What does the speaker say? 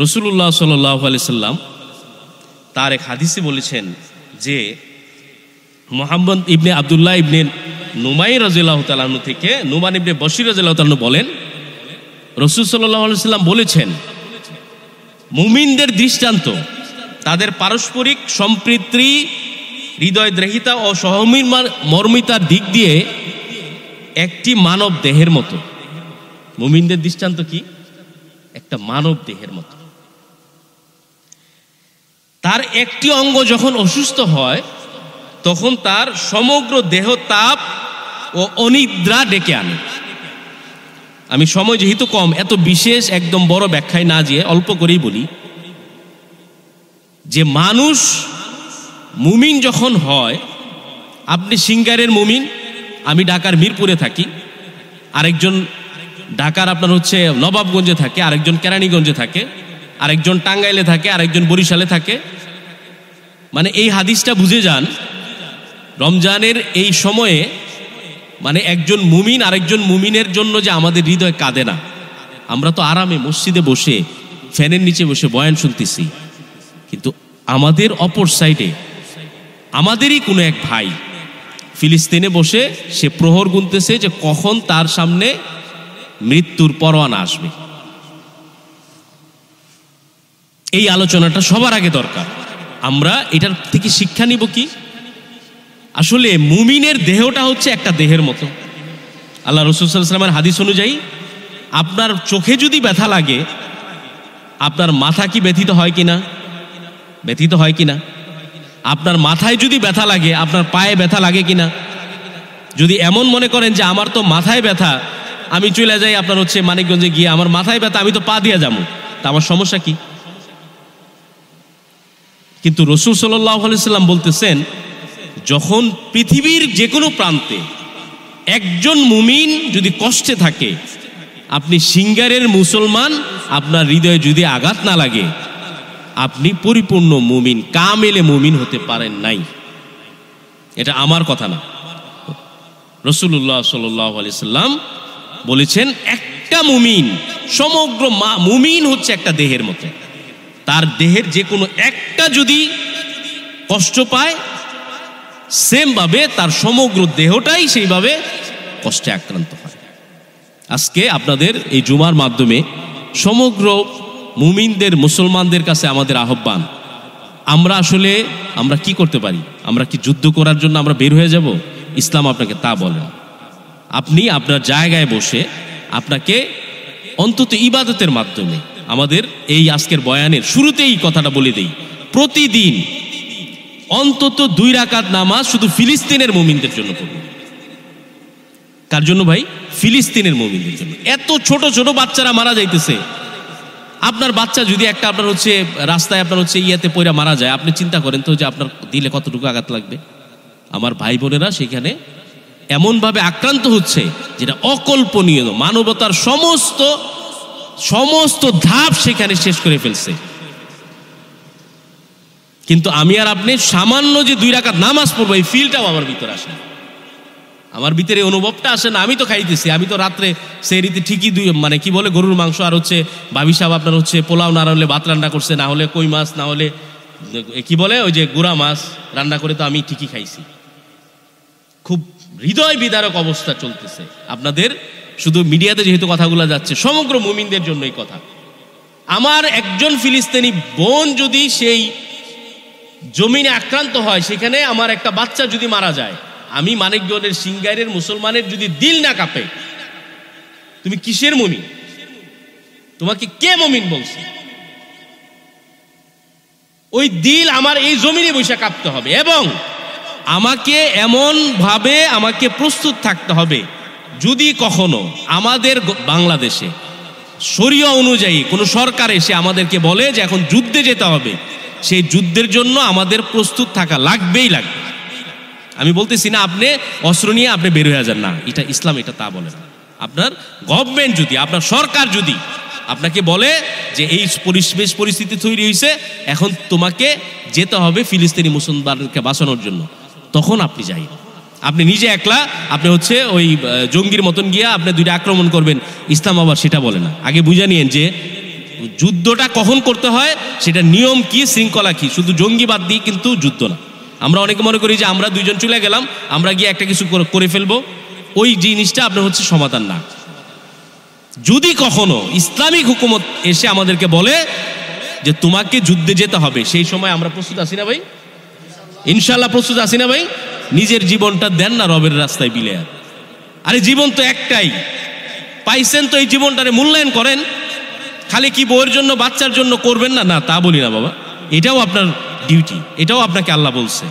রাসূলুল্লাহ সাল্লাল্লাহু আলাইহি সাল্লাম তার এক হাদিসে বলেছেন যে মুহাম্মদ ইবনে আব্দুল্লাহ ইবনে নুমাই রাদিয়াল্লাহু তাআলা আনহু থেকে নুমান ইবনে বশির রাদিয়াল্লাহু তাআলা বলেন, রাসূল সাল্লাল্লাহু আলাইহি সাল্লাম বলেছেন, মুমিনদের দৃষ্টান্ত তাদের পারস্পরিক সম্প্রীতি, হৃদয়দ্রেহিতা ও সহমর্মিতার দিক দিয়ে একটি মানব দেহের মতো। মুমিনদের দৃষ্টান্ত কি? একটা মানব দেহের মতো। তার একটি অঙ্গ যখন অসুস্থ হয় তখন তার সমগ্র দেহ তাপ ও অনিদ্রা ডেকে আনে। আমি সময় যেহেতু কম, এত বিশেষ একদম বড় ব্যাখ্যায় না যেয়ে অল্প করেই বলি যে মানুষ মুমিন যখন হয়, আপনি সিঙ্গারের মুমিন, আমি ঢাকার মিরপুরে থাকি, আরেকজন ঢাকার আপনার হচ্ছে নবাবগঞ্জে থাকে, আরেকজন কেরানীগঞ্জে থাকে, আরেকজন টাঙ্গাইলে থাকে, আরেকজন বরিশালে থাকে। মানে এই হাদিসটা বুঝে যান, রমজানের এই সময়ে মানে একজন মুমিন আরেকজন মুমিনের জন্য যে আমাদের হৃদয় কাঁদে না। আমরা তো আরামে মসজিদে বসে ফ্যানের নিচে বসে বয়ান শুনতেছি, কিন্তু আমাদের অপর সাইডে আমাদেরই কোনো এক ভাই ফিলিস্তিনে বসে সে প্রহর গুনতেছে যে কখন তার সামনে মৃত্যুর পরোয়ানা আসবে। এই আলোচনাটা সবার আগে দরকার। আমরা এটার থেকে শিক্ষা নিব কি? আসলে মুমিনের দেহটা হচ্ছে একটা দেহের মতো। আল্লাহ রাসূল সাল্লাল্লাহু আলাইহি ওয়াসাল্লামের হাদিস অনুযায়ী আপনার চোখে যদি ব্যথা লাগে, আপনার মাথা কি ব্যথিত হয় কিনা? ব্যথিত হয় কিনা? আপনার মাথায় যদি ব্যথা লাগে, আপনার পায়ে ব্যথা লাগে কিনা? যদি এমন মনে করেন যে আমার তো মাথায় ব্যথা, আমি চলে যাই আপনার হচ্ছে মানিকগঞ্জে গিয়ে আমার মাথায় ব্যথা, আমি তো পা দিয়ে যাবো, তা আমার সমস্যা কি? কিন্তু রাসূল সাল্লাল্লাহু আলাইহি ওয়াসাল্লাম বলতেছেন, যখন পৃথিবীর যে কোনো প্রান্তে একজন মুমিন যদি কষ্টে থাকে, আপনি সিঙ্গারের মুসলমান, আপনার হৃদয়ে যদি আঘাত না লাগে, আপনি পরিপূর্ণ মুমিন, কামেলে মুমিন হতে পারেন নাই। এটা আমার কথা না, রাসূলুল্লাহ সাল্লাল্লাহু আলাইহি সাল্লাম বলেছেন, একটা মুমিন, সমগ্র মুমিন হচ্ছে একটা দেহের মতো। তার দেহের যে কোনো একটা যদি কষ্ট পায়, সেম ভাবে তার সমগ্র দেহটাই সেইভাবে কষ্টে আক্রান্ত হয়। আজকে আপনাদের এই জুমার মাধ্যমে সমগ্র মুমিনদের, মুসলমানদের কাছে আমাদের আহ্বান, আমরা কি করতে পারি? আমরা কি যুদ্ধ করার জন্য আমরা বের হয়ে যাব? ইসলাম আপনাকে তা বলে না। আপনি আপনার জায়গায় বসে আপনাকে অন্তত ইবাদতের মাধ্যমে, আমাদের এই আজকের বয়ানের শুরুতেই কথাটা বলে দেই, প্রতিদিন অন্তত 2 রাকাত নামাজ শুধু ফিলিস্তিনের মুমিনদের জন্য পড়ুন। কার জন্য ভাই? ফিলিস্তিনের মুমিনদের জন্য। এত ছোট ছোট বাচ্চারা মারা যাইতেছে। আপনার বাচ্চা যদি একটা আপনার হচ্ছে রাস্তায় আপনার হচ্ছে ইয়াতে পয়রা মারা যায়, আপনি চিন্তা করেন তো যে আপনার দিলে কতটুকু আঘাত লাগবে। আমার ভাই বোনেরা সেখানে এমনভাবে আক্রান্ত হচ্ছে যেটা অকল্পনীয়। মানবতার সমস্ত ধাপ সেখানে শেষ করে ফেলছে। কিন্তু আমি আর আপনি সামান্য যে 2 রাকাত নামাজ পড়বো, এই ফিলটাও আমার ভিতরে আসে না, আমার ভিতরে অনুভবটা আসে না। আমি তো খাইতেছি, আমি তো রাত্রে সেই রীতি ঠিকই মানে কি বলে গরুর মাংস আর হচ্ছে ভাবি সাহেব আপনার হচ্ছে পোলাও না হলে ভাত রান্না করছে, না হলে কই মাছ, না হলে কি বলে ওই যে গুড়া মাছ রান্না করে, তো আমি ঠিকই খাইছি। খুব হৃদয় বিদারক অবস্থা চলতেছে। আপনাদের শুধু মিডিয়াতে যেহেতু কথাগুলো যাচ্ছে, সমগ্র মুমিনদের জন্য এই কথা। আমার একজন ফিলিস্তিনি বোন যদি সেই জমিনে আক্রান্ত হয়, সেখানে আমার একটা বাচ্চা যদি মারা যায়, আমি মানিকগঞ্জের সিঙ্গারের মুসলমানের যদি দিল না কাঁপে, তুমি কিসের মুমিন? তোমাকে কে মুমিন বলছে? ওই দিল আমার এই জমিনে বসে কাঁপতে হবে, এবং আমাকে এমন ভাবে আমাকে প্রস্তুত থাকতে হবে, যদি কখনো আমাদের বাংলাদেশে শরিয়া অনুযায়ী কোনো সরকার এসে আমাদেরকে বলে যে এখন যুদ্ধে যেতে হবে, সেই যুদ্ধের জন্য আমাদের প্রস্তুত থাকা লাগবেই লাগবে। আমি বলতেছি না আপনি অস্ত্র নিয়ে আপনি বের হয়ে যান, না, এটা ইসলাম এটা তা বলে না। আপনার গভর্নমেন্ট যদি, আপনার সরকার যদি আপনাকে বলে যে এই পরিস্থিতি তৈরি হয়েছে, এখন তোমাকে যেতে হবে ফিলিস্তিনি মুসলমানদেরকে বাঁচানোর জন্য, তখন আপনি যাই। আপনি নিজে একলা আপনি হচ্ছে ওই জঙ্গির মতন গিয়া আপনি 2টা আক্রমণ করবেন, ইসলাম আবার সেটা বলে না। আগে বুঝে নিয়েন যে যুদ্ধটা কখন করতে হয়, সেটা নিয়ম কি, শৃঙ্খলা কি, শুধু জঙ্গিবাদ দিয়ে কিন্তু যুদ্ধ না। আমরা অনেকে মনে করি যে আমরা দুইজন চলে গেলাম, আমরা গিয়ে একটা কিছু করে ফেলবো, ওই জিনিসটা আপনার হচ্ছে সমাধান না। যদি কখনো ইসলামিক হুকুমত এসে আমাদেরকে বলে যে তোমাকে যুদ্ধে যেতে হবে, সেই সময় আমরা প্রস্তুত আছি না ভাই? ইনশাল্লাহ প্রস্তুত আছি না ভাই? নিজের জীবনটা দেন না রবের রাস্তায় বিলিয়ে। আরে জীবন তো একটাই পাইছেন, তো এই জীবনটারে মূল্যায়ন করেন। খালি কি বউয়ের জন্য বাচ্চার জন্য করবেন না, না তা বলি না বাবা, এটাও আপনার ডিউটি, এটাও আপনাকে আল্লাহ বলছে।